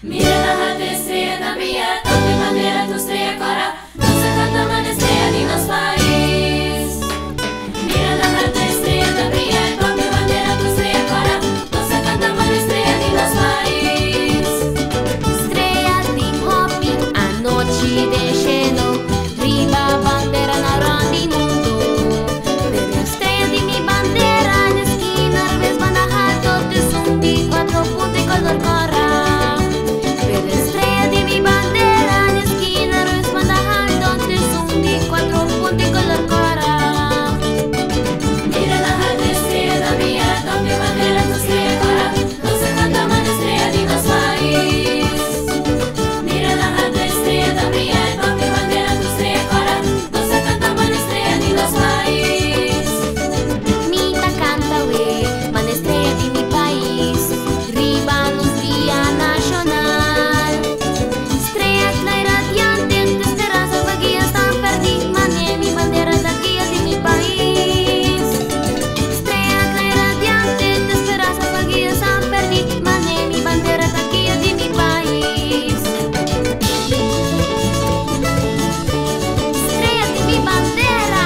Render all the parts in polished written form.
Mira la alta estrella mía, toque bandera tu estrella cora, nos canta una estrella de nuestro país. Mira la alta estrella mía, toque bandera tu estrella cora, nos canta una estrella de nuestro país. Estrela de hopi, a noite descendo, riba bandera na grande mundo. Verde estrella de mi bandera, na esquina, revés banda alto, te zumbi, quatro puntos y color cora. Verde estrella de mi bandera, na esquina, revés banda alto, te zumbi, quatro puntos y color cora. Mira la alta estrella mía, toque bandera tu estrella cora, nos canta una estrella de nuestro país. Mira la alta estrella mía, toque bandera tu estrella cora, nos canta una estrella de nuestro país. Mita canta we, man estrella de mi país, riba nos dia nacional. Estrella clara radiante, tu esperanza vaguia tan perdida, mané mi bandera da guia de mi país. Estrella clara radiante, tu esperanza vaguia tan perdida, mané mi bandera da guia de mi país. Estrella de mi bandera.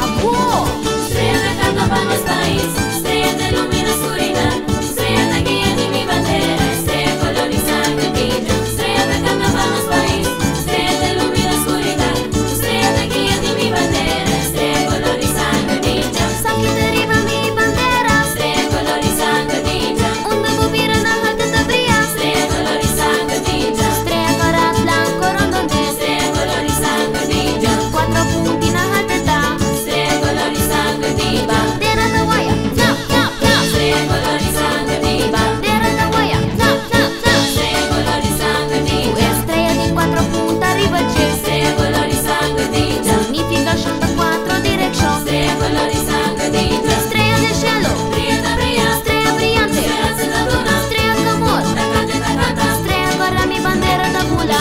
Amor! Estrella que canta para nuestro país, estrella que ilumina la oscuridad, estrella que guía de mi bandera, estrella color y sangre brilla. Estrella que canta para nuestro país, estrella que ilumina la oscuridad, estrella que guía de mi bandera, estrella color y sangre brilla. Sabe que deriva mi bandera, Estrella color y sangre brilla, un nuevo vira na alta da brilha. estrella color y sangre brilla, Estrella cora blanco rondonde, estrella color y sangre brilla, quattro punti na alta da. estrella color y sangre brilla, Bandera da guaia, tap tap tap. estrella color y sangre brilla, Bandera da guaia, tap tap tap. estrella color y sangre brilla, Estrella de quattro punta arriba c'è, estrella color y sangre brilla, significa scelta quattro direction. estrella color y sangre brilla, Estrella del cielo, brilla brilla, estrella brillante, esperanza da luna, estrella d'amor. tacata, Estrella cora mi bandera da bula.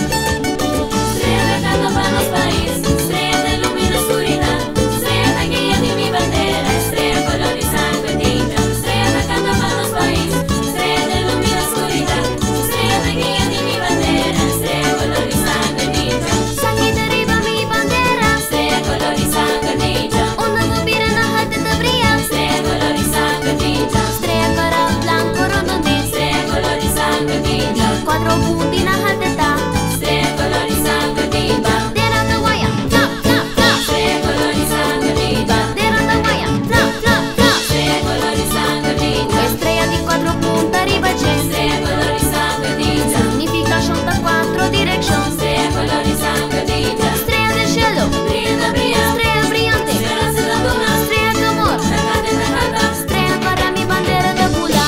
estrella que canta para nuestro país, estrella que ilumina la oscuridad, estrella que guía de mi bandera, estrella color y sangre brilla, estrella que canta para nuestro país, estrella que ilumina la oscuridad, estrella que guía de mi bandera, estrella color y sangre brilla, Sangue deriva mi bandera, estrella color y sangre brilla, un nuovo vira na alta da brilha. estrella color y sangre brilla, Estrella cora blanco rondonde, estrella color y sangre brilla, quattro punti na alta da. estrella color y sangre brilla, Bandera da guaia, tap tap tap. estrella color y sangre brilla, Bandera da guaia, tap tap tap. estrella color y sangre brilla, Estrella di quattro punta arriba c'è, estrella color y sangre brilla, significa scelta quattro direction. estrella color y sangre brilla, Estrella del cielo, brilla brilla, estrella brillante, esperanza da luna, estrella d'amor. tacata, Estrella cora mi bandera da bula.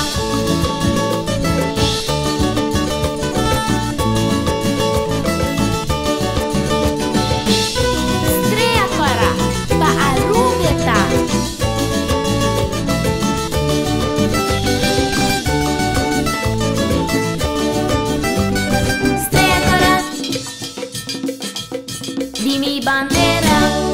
Estrella cora pa arubeta. Estrella cora di mi bandera.